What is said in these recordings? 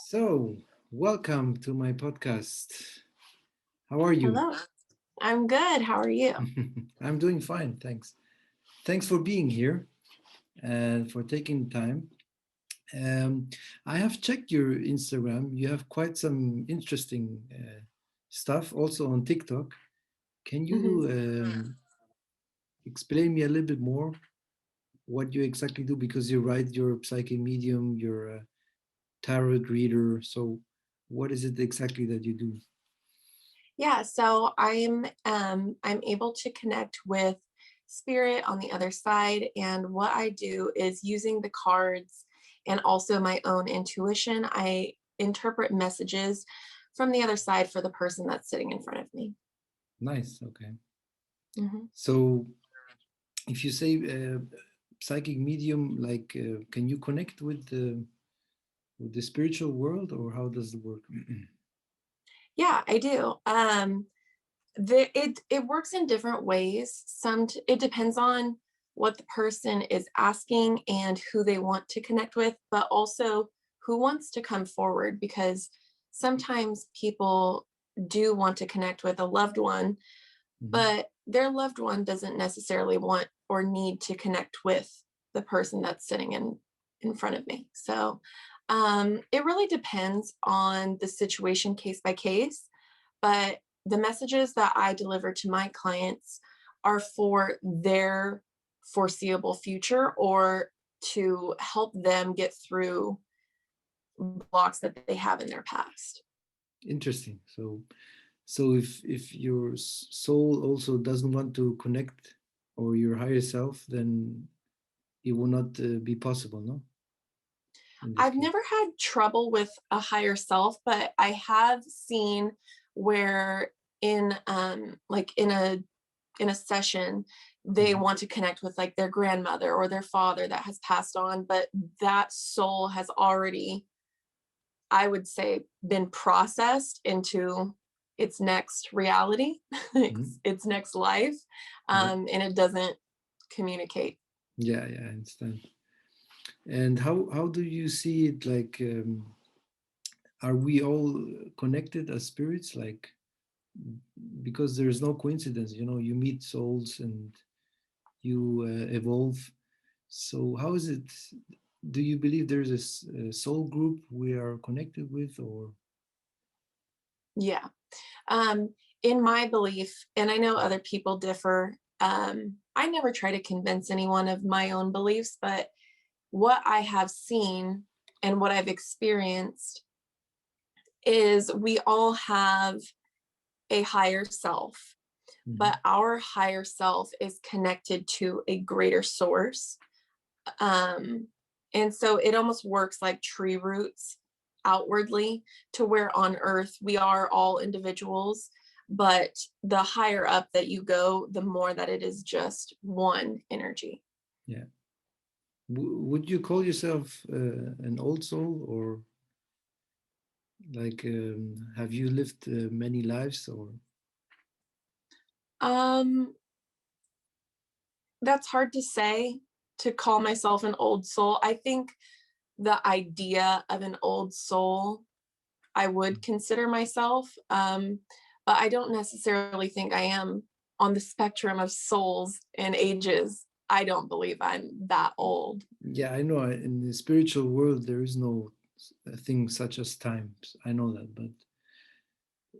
So, welcome to my podcast. How are you? Hello, I'm good. How are you? I'm doing fine, thanks. Thanks for being here and for taking time. Um, I have checked your Instagram. You have quite some interesting stuff also on TikTok. Can Mhm. you explain me a little bit more what you exactly do? Because you write, you're a psychic medium, you're a tarot reader. So, what is it exactly that you do? Yeah, so I'm able to connect with spirit on the other side, and what I do is using the cards and also my own intuition. I interpret messages from the other side for the person that's sitting in front of me. Nice. Okay. Mhm. So, if you say psychic medium, like, can you connect with the spiritual world, or how does it work? Yeah, I do. It works in different ways. It depends on what the person is asking and who they want to connect with, but also who wants to come forward, because sometimes people do want to connect with a loved one, Mhm. but their loved one doesn't necessarily want or need to connect with the person that's sitting in front of me. So it really depends on the situation, case by case, but the messages that I deliver to my clients are for their foreseeable future, or to help them get through blocks that they have in their past. Interesting. So if your soul also doesn't want to connect, or your higher self, then it will not be possible, no? In this I've case. never had trouble with a higher self, but I have seen where in like in a session they Mhm. want to connect with like their grandmother or their father that has passed on, but that soul has already, I would say, been processed into its next reality, Mhm. its next life, Yeah, and it doesn't communicate. yeah, I understand. And how do you see it? Like, are we all connected as spirits? Like, because there's no coincidence, you meet souls and you evolve. So how is it? Do you believe there's a soul group we are connected with, or? Yeah. Um, in my belief, and I know other people differ, I never try to convince anyone of my own beliefs, but what I have seen and what I've experienced is we all have a higher self, Mhm. but our higher self is connected to a greater source. Um, and so it almost works like tree roots outwardly, to where on earth we are all individuals, but the higher up that you go, the more that it is just one energy. Yeah. Would you call yourself an old soul, or like, have you lived many lives, or? Um, that's hard to say, to call myself an old soul. I think the idea of an old soul, I would consider myself, but I don't necessarily think I am on the spectrum of souls and ages. I don't believe I'm that old. Yeah, I know. In the spiritual world, there is no thing such as time. I know that, but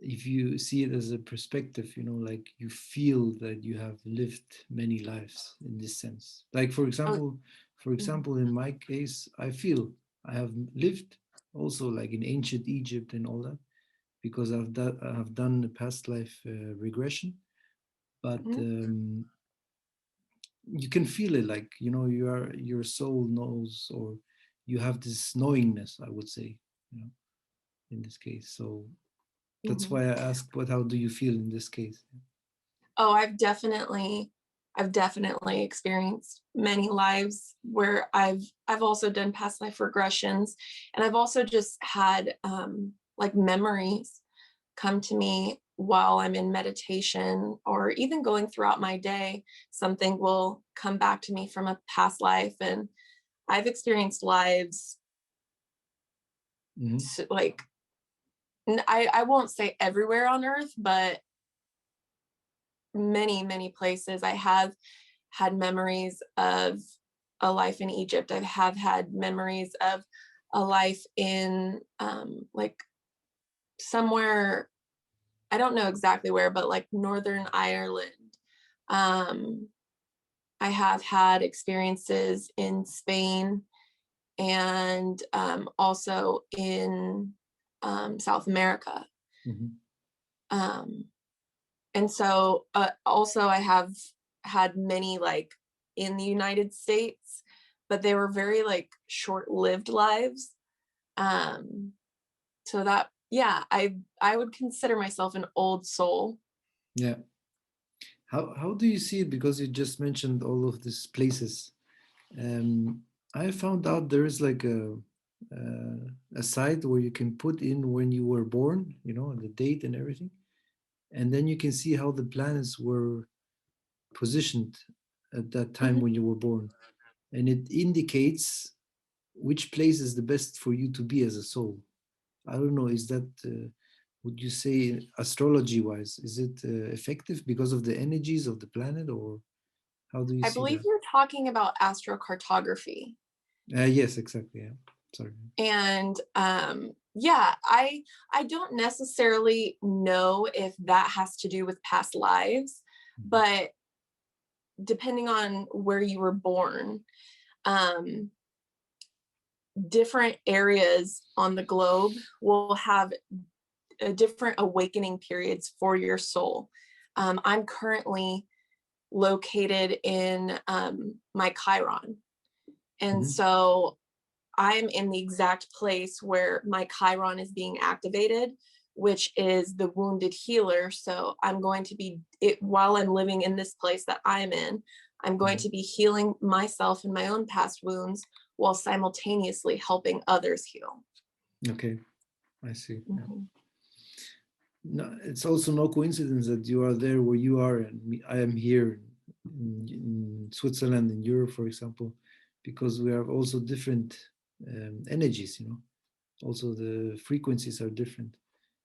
if you see it as a perspective, like you feel that you have lived many lives in this sense. Like, Oh, for mhm, example, in my case, I feel I have lived also like in ancient Egypt and all that, because I have done a past life regression. But mhm. you can feel it, like, your soul knows, or you have this knowingness, I would say, you know, in this case. So that's Mhm. why I asked, what how do you feel in this case? Oh, I've definitely experienced many lives where I've also done past life regressions, and I've also just had like memories come to me while I'm in meditation, or even going throughout my day. Something will come back to me from a past life, and I've experienced lives Hmm. like, I won't say everywhere on earth, but many places. I have had memories of a life in Egypt. I have had memories of a life in like somewhere, I don't know exactly where, but like Northern Ireland. Um, I have had experiences in Spain and also in South America. Hmm. Um, and so also I have had many like in the United States, but they were very like short-lived lives. Um, so that, yeah, I would consider myself an old soul. Yeah. How do you see it? Because you just mentioned all of these places. Um, I found out there is like a site where you can put in when you were born, you know, and the date and everything, and then you can see how the planets were positioned at that time Mhm. when you were born, and it indicates which place is the best for you to be as a soul. I don't know. Is that would you say astrology wise? Is it effective because of the energies of the planet, or how do you I see believe that? you're talking about astrocartography. Yes, exactly. Yeah. Sorry. And yeah, I don't necessarily know if that has to do with past lives, Mhm. but depending on where you were born, um, different areas on the globe will have different awakening periods for your soul. I'm currently located in my Chiron. And Mhm. so I'm in the exact place where my Chiron is being activated, which is the wounded healer. So I'm going to be it while I'm living in this place that I'm in. I'm going Yeah. to be healing myself and my own past wounds while simultaneously helping others heal. Okay, I see. Yeah. Mhm. No, it's also no coincidence that you are there where you are, and I am here in Switzerland, in Europe, for example, because we have also different energies. You know, also the frequencies are different.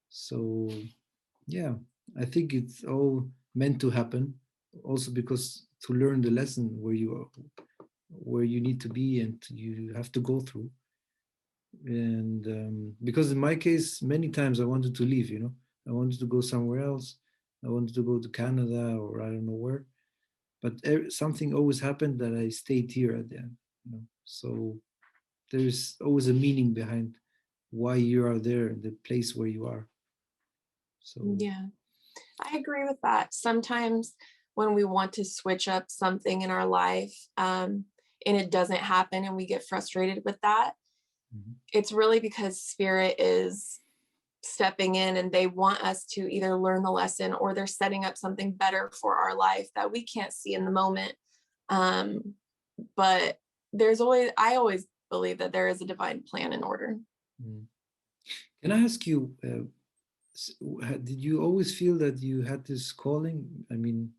So yeah, I think it's all meant to happen. Also because to learn the lesson where you are, where you need to be, and you have to go through. And because in my case many times I wanted to leave, you know, I wanted to go somewhere else, I wanted to go to Canada or I don't know where, but something always happened that I stayed here at the end, you know. So there's always a meaning behind why you are there, the place where you are. So Yeah, I agree with that. Sometimes when we want to switch up something in our life, and it doesn't happen and we get frustrated with that, mhm, it's really because spirit is stepping in and they want us to either learn the lesson or they're setting up something better for our life that we can't see in the moment. Um, but I always believe that there is a divine plan in order. mhm. Can I ask you, did you always feel that you had this calling? I mean,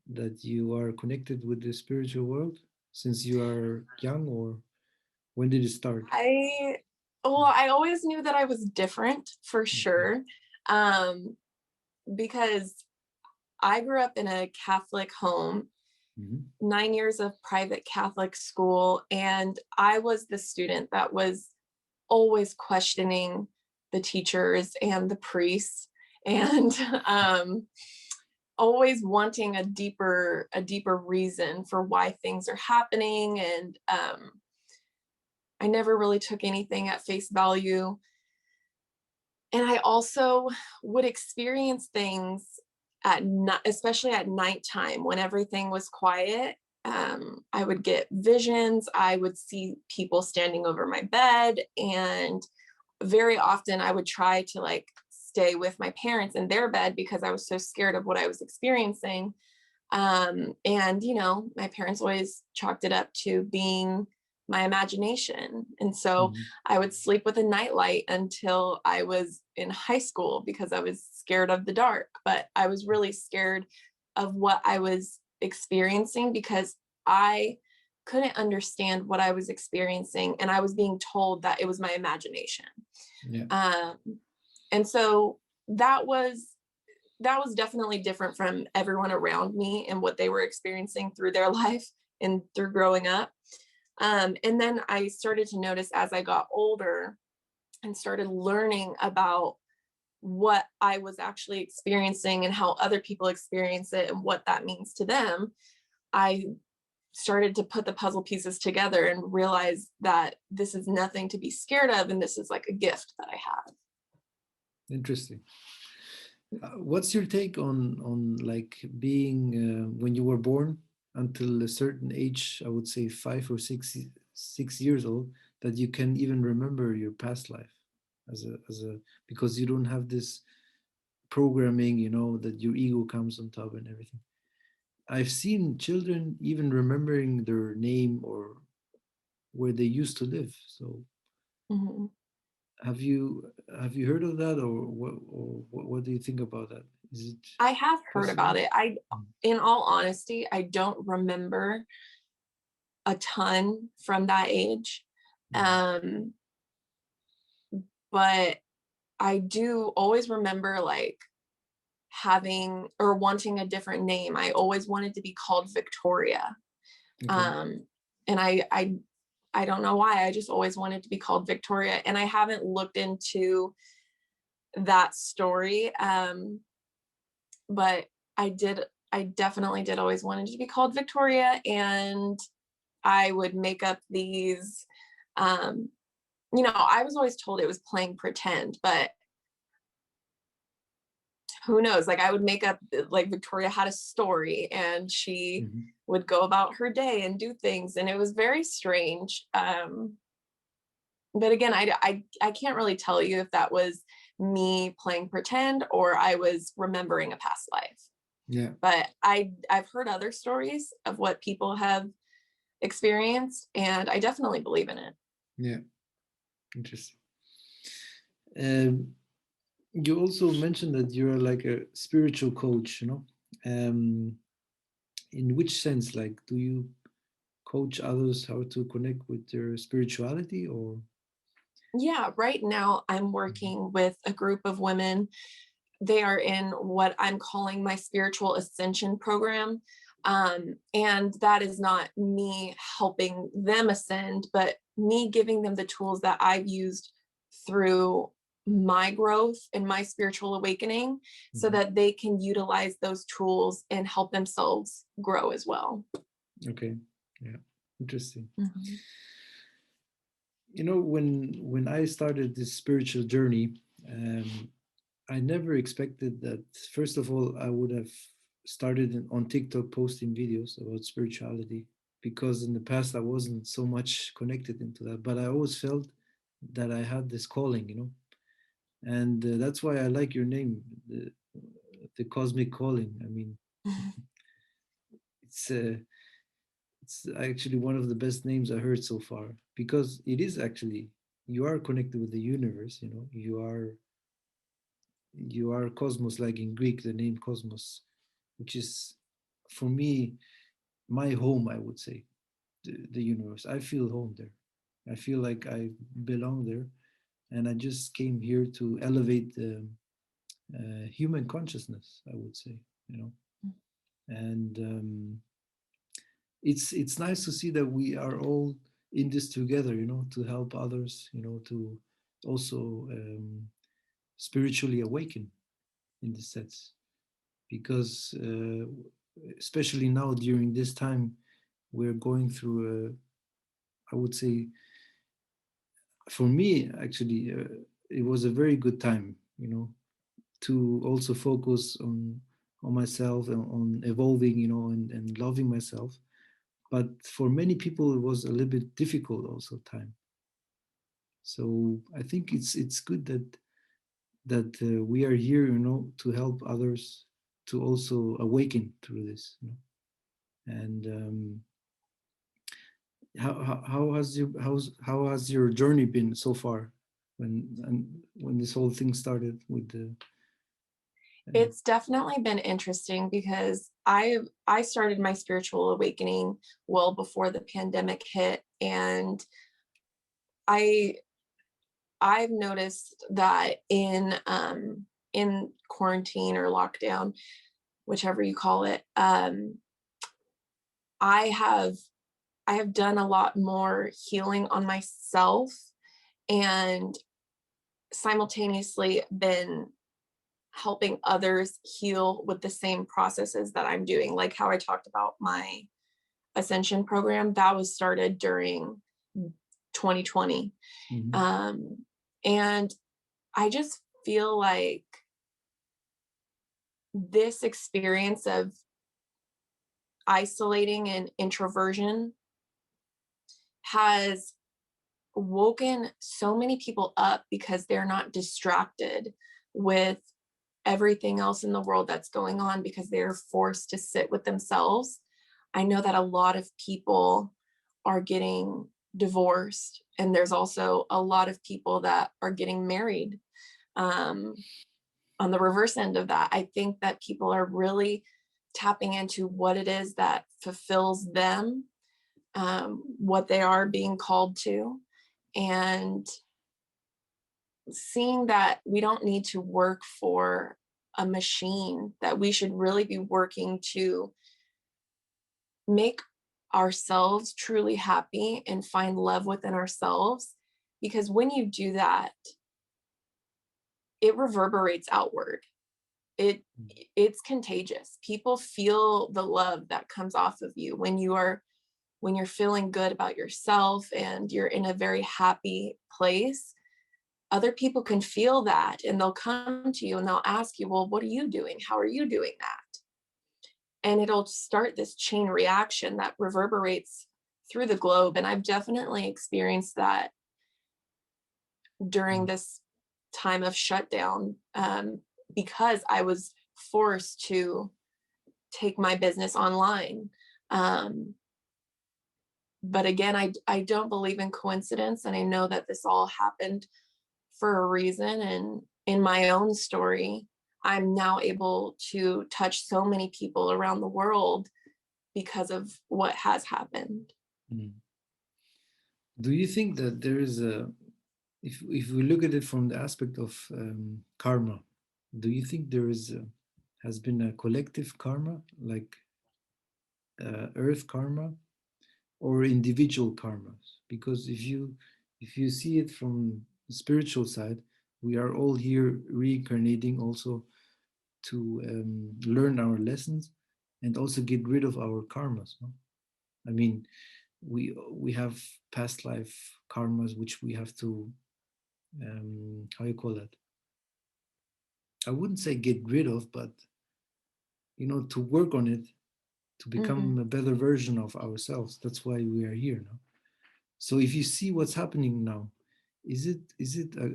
that you are connected with the spiritual world since you are young, or when did it start? I, well, I always knew that I was different for Okay. sure. Um, because I grew up in a Catholic home, Mhm. 9 years of private Catholic school, and I was the student that was always questioning the teachers and the priests and always wanting a deeper reason for why things are happening. And I never really took anything at face value. And I also would experience things at night, especially at nighttime when everything was quiet. I would get visions. I would see people standing over my bed, and very often I would try to like stay with my parents in their bed because I was so scared of what I was experiencing. And my parents always chalked it up to being my imagination. And so Mhm. I would sleep with a nightlight until I was in high school because I was scared of the dark. But I was really scared of what I was experiencing because I couldn't understand what I was experiencing, and I was being told that it was my imagination. Yeah. And so that was definitely different from everyone around me and what they were experiencing through their life and through growing up. And then I started to notice as I got older and started learning about what I was actually experiencing and how other people experience it and what that means to them, I started to put the puzzle pieces together and realize that this is nothing to be scared of, and this is like a gift that I have. Interesting. What's your take on like being when you were born until a certain age? I would say 5 or 6 years old, that you can even remember your past life as a because you don't have this programming, that your ego comes on top and everything. I've seen children even remembering their name or where they used to live. So Mhm. have you heard of that, or what do you think about that? Is it I have heard about possible? it. In all honesty, I don't remember a ton from that age. Mhm. Um, but I do always remember like having or wanting a different name. I always wanted to be called Victoria. Okay. Um, and I don't know why. I just always wanted to be called Victoria. And I haven't looked into that story. But I definitely did always wanted to be called Victoria. And I would make up these, um, I was always told it was playing pretend, but who knows? Like I would make up like Victoria had a story and she Mhm. would go about her day and do things. And it was very strange. But again, I can't really tell you if that was me playing pretend or I was remembering a past life. Yeah. But I've heard other stories of what people have experienced, and I definitely believe in it. Yeah. Interesting. Um, you also mentioned that you're like a spiritual coach, in which sense, like, do you coach others how to connect with their spirituality, or? Yeah, right now I'm working with a group of women. They are in what I'm calling my spiritual ascension program. And that is not me helping them ascend, but me giving them the tools that I've used through my growth and my spiritual awakening so Mhm. that they can utilize those tools and help themselves grow as well. Okay. Yeah. Interesting. Mhm. When I started this spiritual journey, um, I never expected that. First of all, I would have started on TikTok posting videos about spirituality, because in the past I wasn't so much connected into that. But I always felt that I had this calling, and that's why I like your name, the cosmic calling. I mean, it's uh, it's actually one of the best names I heard so far, because it is actually, you are connected with the universe. You are cosmos, like in Greek, the name cosmos, which is for me my home, I would say. The universe, I feel home there. I feel like I belong there, and I just came here to elevate the human consciousness, I would say. And it's nice to see that we are all in this together, to help others, to also spiritually awaken in this sense, because especially now during this time, we're going through I would say, for me actually, it was a very good time, to also focus on myself and on evolving, and loving myself. But for many people it was a little bit difficult also time. So I think it's good that we are here, to help others to also awaken through this, and how has your journey been so far, when this whole thing started with the? It's definitely been interesting because I started my spiritual awakening well before the pandemic hit, and I I've noticed that in quarantine or lockdown, whichever you call it, I have I have done a lot more healing on myself and simultaneously been helping others heal with the same processes that I'm doing. Like how I talked about my Ascension program, that was started during 2020. Mhm. Um, and I just feel like this experience of isolating and introversion has woken so many people up because they're not distracted with everything else in the world that's going on because they're forced to sit with themselves. I know that a lot of people are getting divorced, and there's also a lot of people that are getting married. Um, on the reverse end of that, I think that people are really tapping into what it is that fulfills them, what they are being called to, and seeing that we don't need to work for a machine, that we should really be working to make ourselves truly happy and find love within ourselves. Because when you do that, it reverberates outward. It it's contagious. People feel the love that comes off of you when you're feeling good about yourself and you're in a very happy place. Other people can feel that and they'll come to you and they'll ask you, well, what are you doing? How are you doing that? And it'll start this chain reaction that reverberates through the globe. And I've definitely experienced that during this time of shutdown, because I was forced to take my business online. Um, but again, I don't believe in coincidence. And I know that this all happened for a reason. And in my own story, I'm now able to touch so many people around the world because of what has happened. Mm. Do you think that there is a, if we look at it from the aspect of karma, do you think there is a, has been a collective karma, like earth karma, or individual karmas? Because if you see it from the spiritual side, we are all here reincarnating also to learn our lessons and also get rid of our karmas. No? I mean, we have past life karmas which we have to how you call that? I wouldn't say get rid of, but to work on it to become Mm-hmm. a better version of ourselves. That's why we are here now. So if you see what's happening now, is it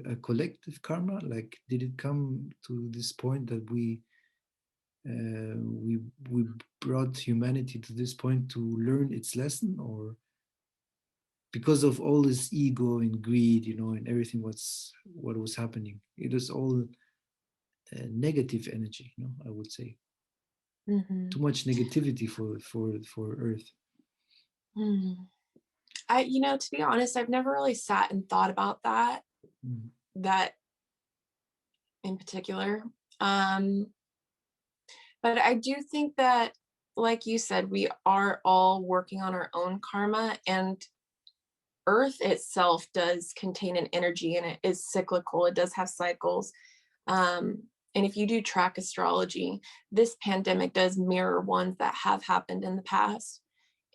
a collective karma? Like, did it come to this point that uh, we we brought humanity to this point to learn its lesson, or because of all this ego and greed, and everything what was happening? It is all negative energy, I would say Mm-hmm. too much negativity for Earth. Mm. To be honest, I've never really sat and thought about Mm, that in particular. Um, but I do think that, like you said, we are all working on our own karma, and Earth itself does contain an energy and it is cyclical. It does have cycles. Um, and if you do track astrology, this pandemic does mirror ones that have happened in the past.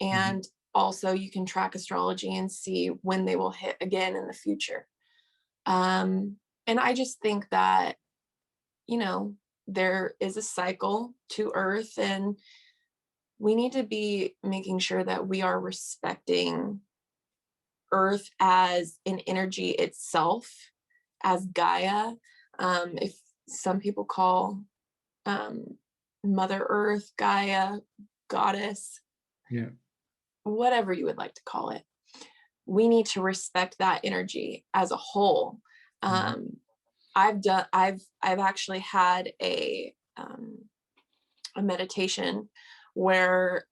mhm, And also, you can track astrology and see when they will hit again in the future. And I just think that, you know, there is a cycle to Earth, and we need to be making sure that we are respecting Earth as an energy itself, as Gaia. If some people call um, Mother Earth, Gaia, Goddess, yeah. whatever you would like to call it, we need to respect that energy as a whole. Mhm, Um, I've actually had a meditation where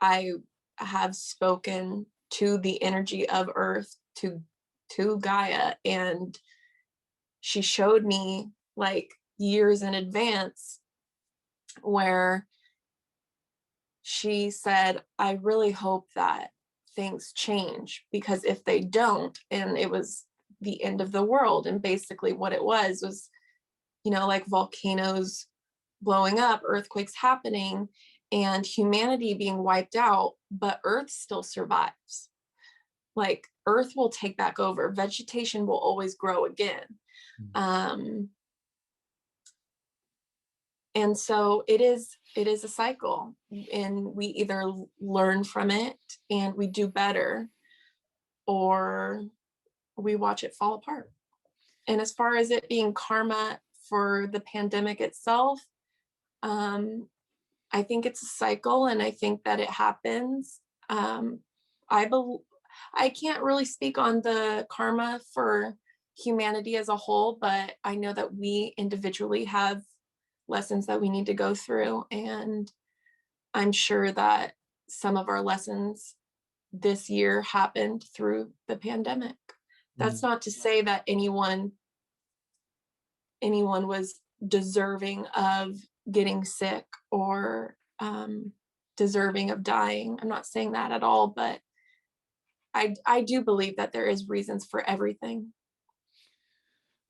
I have spoken to the energy of Earth, to Gaia, and she showed me like years in advance where she said, I really hope that things change, because if they don't, and it was the end of the world, and basically what it was, like volcanoes blowing up, earthquakes happening, and humanity being wiped out, but Earth still survives. Like Earth will take back over. Vegetation will always grow again. And so it is a cycle, and we either learn from it and we do better, or we watch it fall apart. And as far as it being karma for the pandemic itself, I think it's a cycle, and I think that it happens. I can't really speak on the karma for humanity as a whole, but I know that we individually have lessons that we need to go through, and I'm sure that some of our lessons this year happened through the pandemic. That's not to say that anyone was deserving of getting sick or deserving of dying. I'm not saying that at all, but I do believe that there is reasons for everything.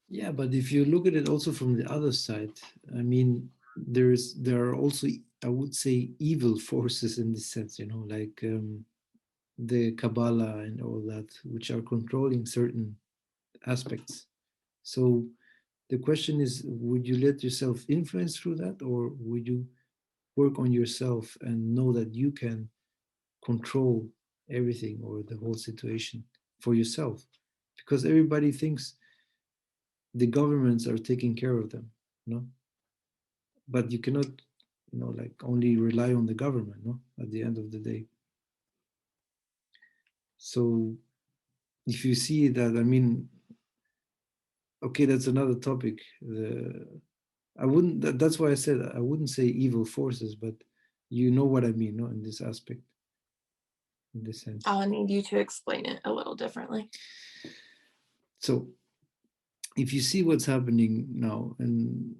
Yeah, but if you look at it also from the other side, I mean, there are also, I would say, evil forces in this sense, like the Kabbalah and all that, which are controlling certain aspects. So the question is, would you let yourself influence through that, or would you work on yourself and know that you can control everything or the whole situation for yourself? Because everybody thinks the governments are taking care of them, but you cannot, like only rely on the government, at the end of the day. So if you see that, I mean, okay, that's another topic. I wouldn't. That's why I said I wouldn't say evil forces, but you know what I mean, no, in this aspect, in this sense. I'll need you to explain it a little differently. So, if you see what's happening now and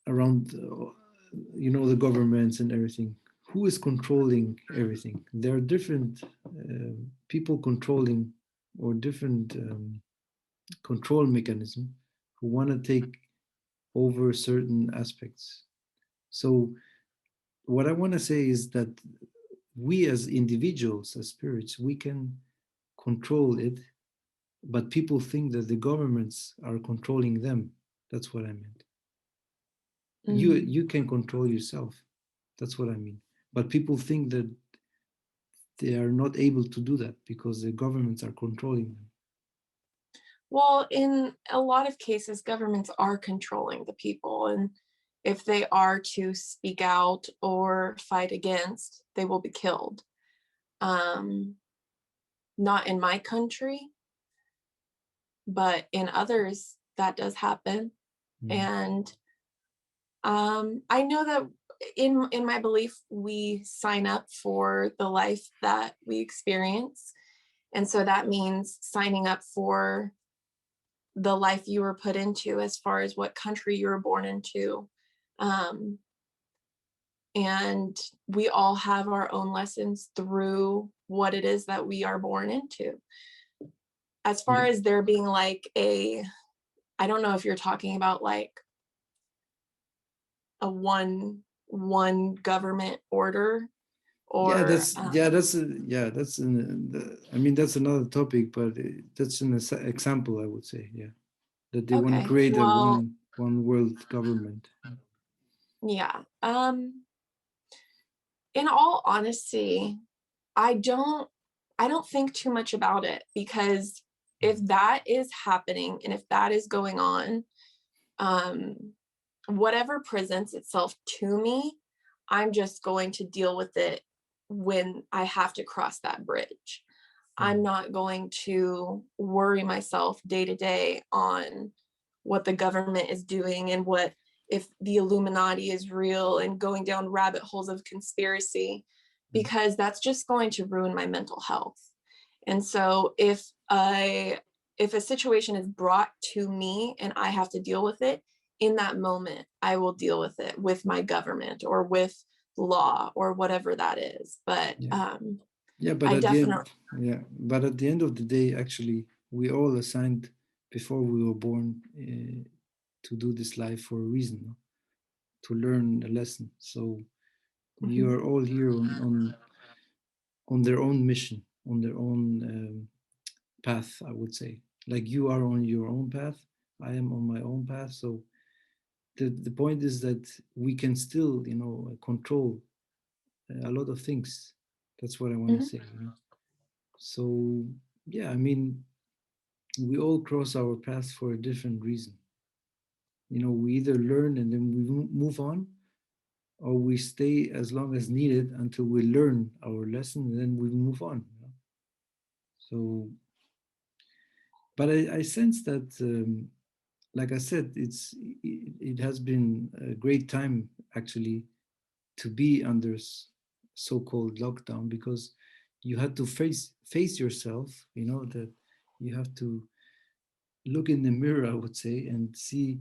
around, the governments and everything, who is controlling everything? There are different people controlling, or different control mechanism who want to take over certain aspects. So what I want to say is that we as individuals, as spirits, we can control it, but people think that the governments are controlling them. That's what I meant. You can control yourself. That's what I mean. But people think that they are not able to do that because the governments are controlling them. Well, in a lot of cases, governments are controlling the people, and if they are to speak out or fight against, they will be killed. Not in my country, but in others, that does happen. And I know that in my belief, we sign up for the life that we experience. And so that means signing up for the life you were put into, as far as what country you were born into. And we all have our own lessons through what it is that we are born into. As far as there being like I don't know if you're talking about like a one government order, or that's I mean, that's another topic, but that's an example, I would say. Yeah, that they want to create a one world government. Yeah. In all honesty, I don't think too much about it, because if that is happening and if that is going on, whatever presents itself to me, I'm just going to deal with it when I have to cross that bridge. I'm not going to worry myself day to day on what the government is doing and what if the Illuminati is real and going down rabbit holes of conspiracy, because that's just going to ruin my mental health. And so if a situation is brought to me and I have to deal with it, in that moment, I will deal with it with my government or with law or whatever that is. But yeah, but I at the definitely, end, yeah, but at the end of the day, actually, we all assigned before we were born to do this life for a reason, no? To learn a lesson. So you Mhm. are all here on their own mission, on their own path, I would say. Like you are on your own path, I am on my own path. So the point is that we can still, control a lot of things. That's what I want to Mhm. say. So yeah, I mean, we all cross our paths for a different reason. We either learn and then we move on, or we stay as long as needed until we learn our lesson and then we move on. So, but I sense that, like I said, it has been a great time actually to be under so-called lockdown, because you had to face yourself. That you have to look in the mirror, I would say, and see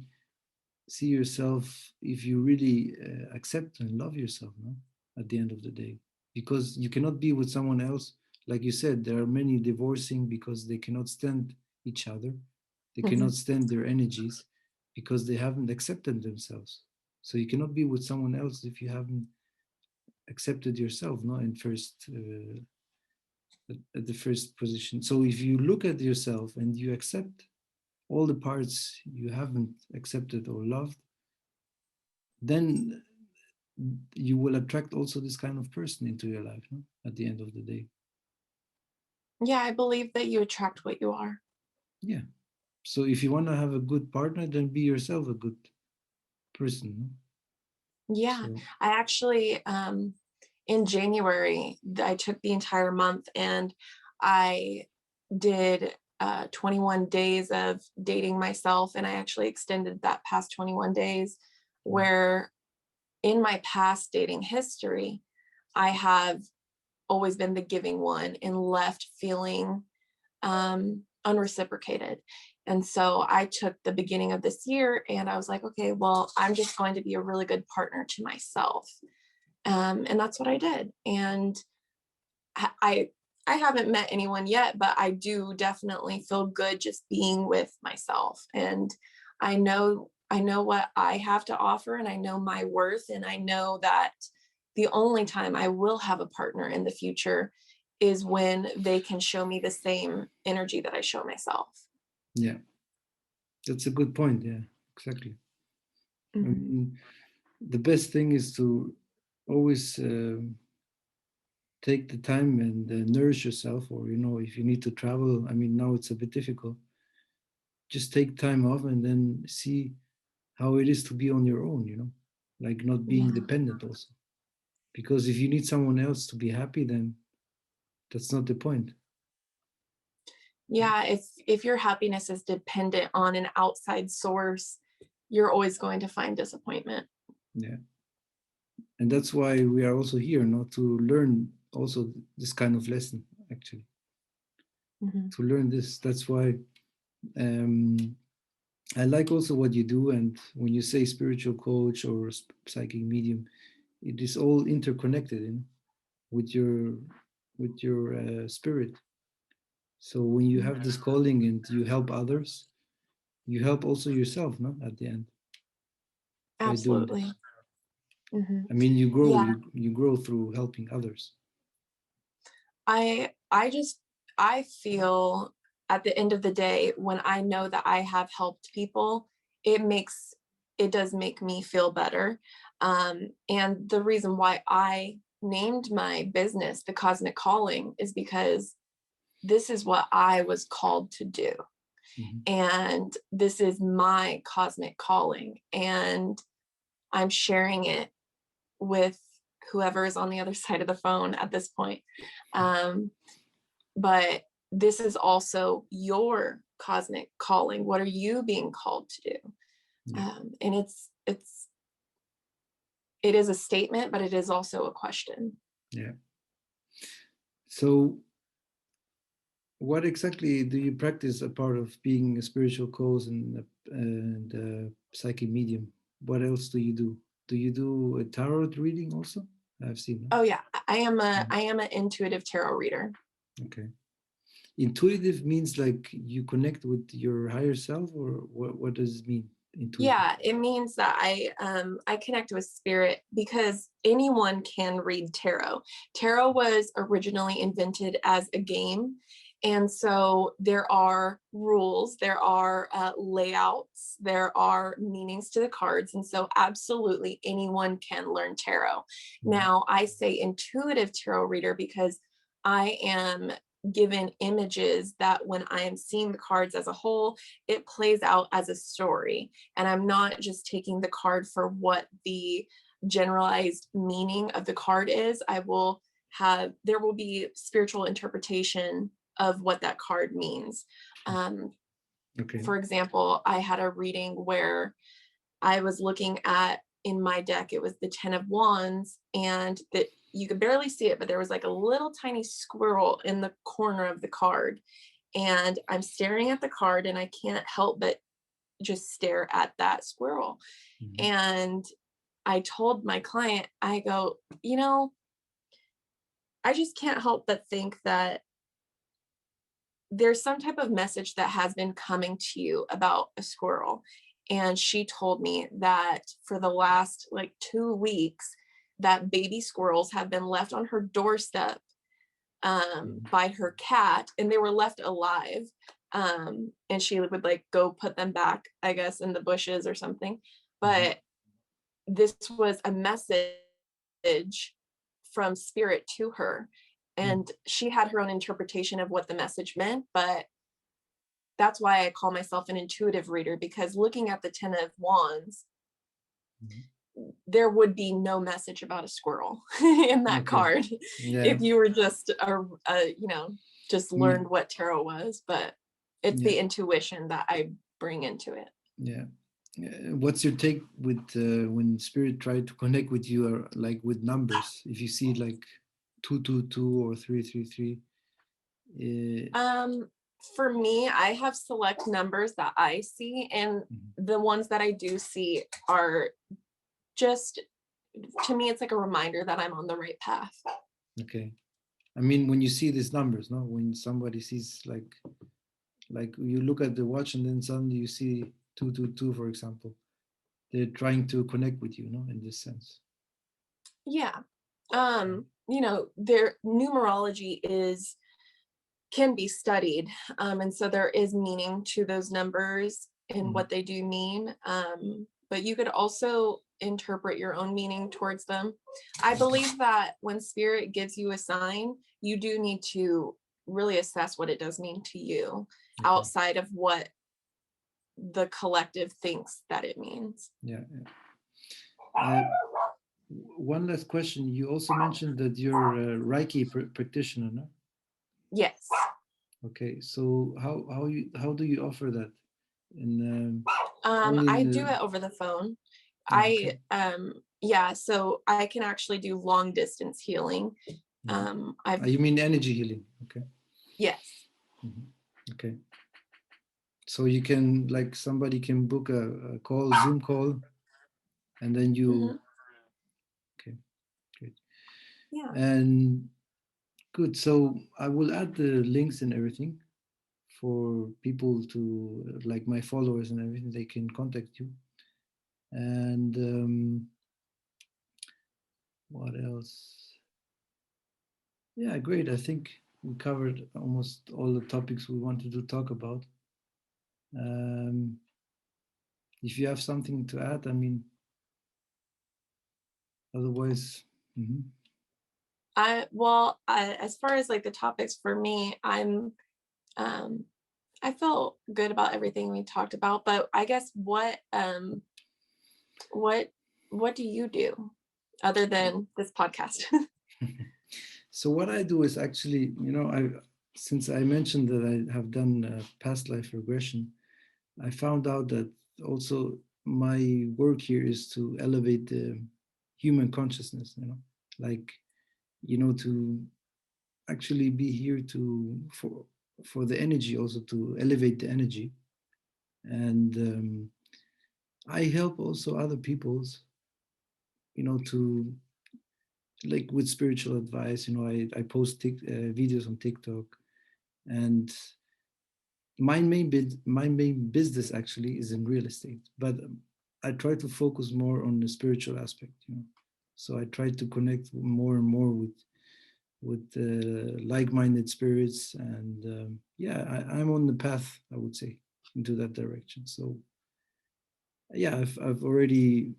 yourself, if you really accept and love yourself, no? At the end of the day, because you cannot be with someone else. Like you said, there are many divorcing because they cannot stand each other. They cannot Mhm. stand their energies because they haven't accepted themselves. So you cannot be with someone else if you haven't accepted yourself, no, in first at the first position. So if you look at yourself and you accept all the parts you haven't accepted or loved, then you will attract also this kind of person into your life, no? At the end of the day. Yeah, I believe that you attract what you are. Yeah. So if you want to have a good partner, then be yourself a good person, no? Yeah, So I actually, in January, I took the entire month and I did 21 days of dating myself. And I actually extended that past 21 days, where in my past dating history, I have always been the giving one and left feeling unreciprocated. And so I took the beginning of this year and I was like, okay, well, I'm just going to be a really good partner to myself. And that's what I did. And I I haven't met anyone yet, but I do definitely feel good just being with myself. And I know what I have to offer and I know my worth. And I know that the only time I will have a partner in the future is when they can show me the same energy that I show myself. yeah, that's a good point. Yeah, exactly. I Mhm. mean, the best thing is to always take the time and nourish yourself, or if you need to travel, I mean, now it's a bit difficult, just take time off and then see how it is to be on your own, like not being Yeah. dependent also. Because if you need someone else to be happy, then that's not the point. Yeah, if your happiness is dependent on an outside source, you're always going to find disappointment. Yeah. And that's why we are also here, not to learn also this kind of lesson, actually, Mhm. to learn this. That's why um, I like also what you do. And when you say spiritual coach or psychic medium, it is all interconnected, with your spirit. So when you have this calling and you help others, you help also yourself, no? At the end, by doing Absolutely. this. Hmm. I mean, you grow, Yeah, you grow through helping others. I feel at the end of the day, when I know that I have helped people, it makes it does make me feel better. And the reason why I named my business The Cosmic Calling is because this is what I was called to do. Mhm. And this is my cosmic calling. And I'm sharing it with whoever is on the other side of the phone at this point. Um, but this is also your cosmic calling. What are you being called to do? Yeah. And it is a statement, but it is also a question. Yeah. So what exactly do you practice a part of being a spiritual coach and psychic medium? What else do you do? Do you do a tarot reading also? I've seen that. Oh yeah, I am Mhm. an intuitive tarot reader. Okay. Intuitive means like you connect with your higher self, or what does it mean? Intuitive. Yeah, it means that I connect with spirit because anyone can read tarot. Tarot was originally invented as a game. And so there are rules, there are layouts, there are meanings to the cards. And so absolutely anyone can learn tarot. Mhm. Now, I say intuitive tarot reader because I am given images that when I am seeing the cards as a whole, it plays out as a story. And I'm not just taking the card for what the generalized meaning of the card is. There will be spiritual interpretation of what that card means. Okay. For example, I had a reading where I was looking at, in my deck, it was the 10 of Wands, and that you could barely see it, but there was like a little tiny squirrel in the corner of the card. And I'm staring at the card and I can't help but just stare at that squirrel. Mhm. And I told my client, I go, I just can't help but think that there's some type of message that has been coming to you about a squirrel. And she told me that for the last like 2 weeks, that baby squirrels have been left on her doorstep by her cat, and they were left alive. And she would like go put them back, I guess, in the bushes or something. Mhm. But this was a message from spirit to her. Mhm. And she had her own interpretation of what the message meant. But that's why I call myself an intuitive reader, because looking at the 10 of Wands, Mhm. there would be no message about a squirrel in that Okay. card Yeah. if you were just just learned Me. what tarot was. But it's Yeah. the intuition that I bring into it. Yeah. What's your take with when spirit try to connect with you, or like with numbers? If you see like 222 or 333. For me, I have select numbers that I see, and Mhm. the ones that I do see are just, to me, it's like a reminder that I'm on the right path. Okay. I mean, when you see these numbers, no, when somebody sees like you look at the watch and then suddenly you see 222, for example, they're trying to connect with you, no, in this sense. Yeah. Their numerology can be studied. And so there is meaning to those numbers and Mhm. what they do mean. But you could also interpret your own meaning towards them. I believe that when spirit gives you a sign, you do need to really assess what it does mean to you Okay. outside of what the collective thinks that it means. Yeah. Yeah. One last question. You also mentioned that you're a Reiki practitioner, no? Yes. Okay. So how do you offer that? In only in I do the it over the phone. okay. Yeah, so I can actually do long distance healing. Mhm. I've You mean energy healing? Okay. Yes. Mhm. Okay. So you can like somebody can book a call, Zoom call, and then you. Hmm. Okay. Great. Yeah. And good. So I will add the links and everything for people to like my followers and everything. They can contact you. And what else? Yeah, great. I think we covered almost all the topics we wanted to talk about. Um, if you have something to add, I mean, otherwise, mhm. As far as like the topics for me, um I felt good about everything we talked about, but I guess what what do you do other than this podcast? So what I do is actually, I since I mentioned that I have done past life regression, I found out that also my work here is to elevate the human consciousness, like, to actually be here to for the energy, also to elevate the energy. And I help also other people's, to, like, with spiritual advice. I post videos on TikTok. And my main business actually is in real estate, but I try to focus more on the spiritual aspect. So I try to connect more and more with like-minded spirits. And yeah, I'm on the path, I would say, into that direction. So yeah, I've already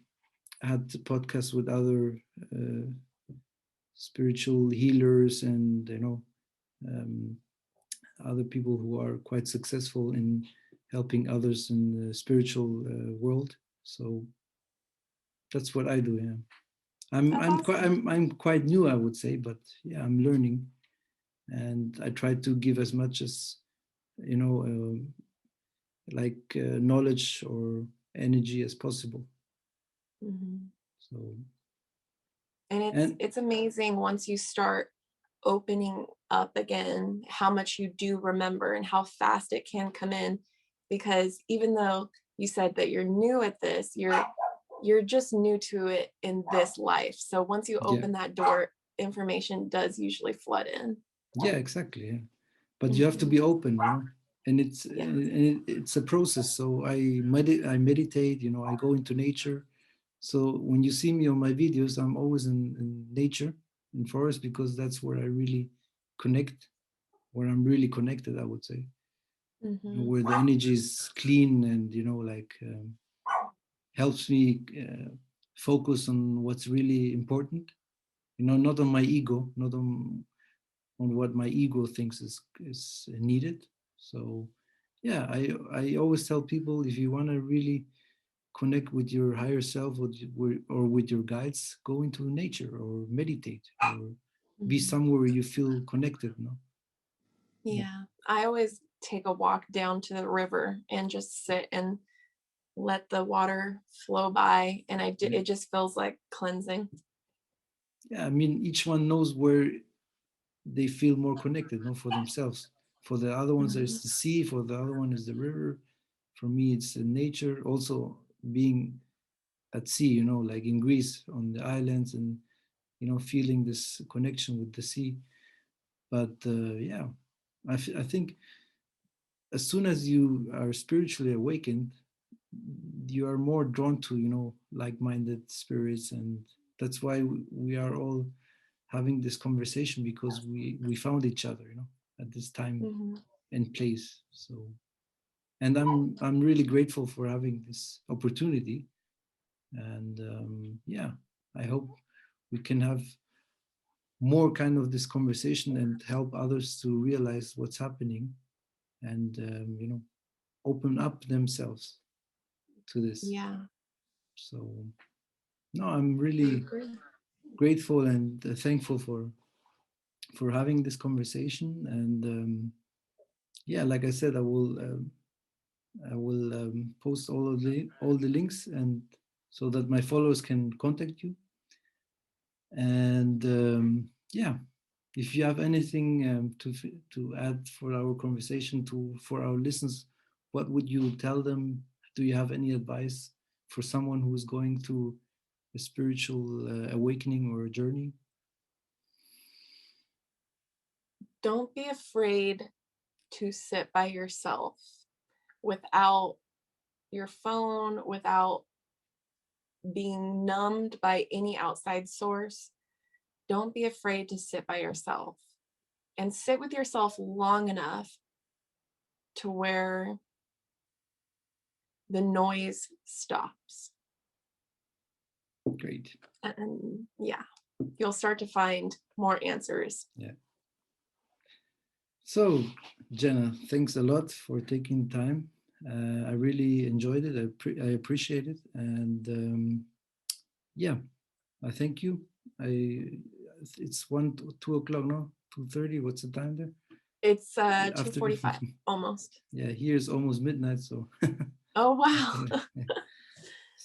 had podcasts with other uh, spiritual healers, and um, other people who are quite successful in helping others in the spiritual world. So that's what I do. Yeah, I'm That's I'm quite awesome. I'm quite new, I would say, but yeah, I'm learning, and I try to give as much as, you know like, knowledge or energy as possible. Mhm. So, And it's and it's amazing once you start opening up again how much you do remember and how fast it can come in, because even though you said that you're new at this, you're just new to it in this life. So once you yeah, open that door, information does usually flood in. yeah, exactly. Yeah. But you have to Mhm. be open, and Yeah. it's a process. So I meditate, I go into nature. So when you see me on my videos, I'm always in nature, in forest, because that's where I really connect, where I'm really connected, I would say, Hmm. where the energy is clean, and like, helps me focus on what's really important. Not on my ego, not on what my ego thinks is needed. So yeah, I always tell people, if you want to really connect with your higher self, or with your guides, go into nature or meditate, or be Hmm. somewhere where you feel connected. No, yeah, Yeah. I always take a walk down to the river and just sit and let the water flow by, and yeah, it just feels like cleansing. yeah. I mean, each one knows where they feel more connected, no, for themselves. For the other ones, Mhm. there's the sea. For the other one is the river. For me, it's the nature. Also, being at sea, like in Greece on the islands, and feeling this connection with the sea. But yeah, I think as soon as you are spiritually awakened, you are more drawn to, like-minded spirits. And that's why we are all having this conversation, because we found each other, at this time Mhm. and place. So, and I'm really grateful for having this opportunity. And yeah, I hope we can have more kind of this conversation, and help others to realize what's happening, and open up themselves to this. Yeah, So no, I'm I really agree. grateful and thankful for having this conversation. And yeah, like I said, I will post all the links, and so that my followers can contact you. And yeah, if you have anything to add for our conversation, for our listeners, what would you tell them? Do you have any advice for someone who is going through a spiritual awakening or a journey? Don't be afraid to sit by yourself without your phone, without being numbed by any outside source. Don't be afraid to sit by yourself and sit with yourself long enough to where the noise stops. Great. And yeah, you'll start to find more answers. Yeah. So, Jenna, thanks a lot for taking time. I really enjoyed it. I appreciate it. And yeah, I thank you. I It's 2 o'clock now, 2:30. What's the time there? It's After 2:45 almost. yeah, here is almost midnight. So Oh after wow. yeah.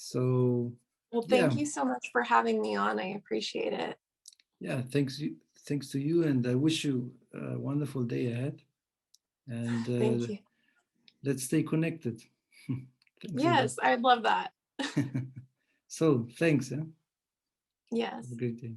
So Well, yeah, thank you so much for having me on. I appreciate it. yeah, thanks to you, and I wish you a wonderful day ahead, and Thank you. let's stay connected. Thanks a lot. Yes, I'd love that. So thanks, yeah. Have a Yes. great day.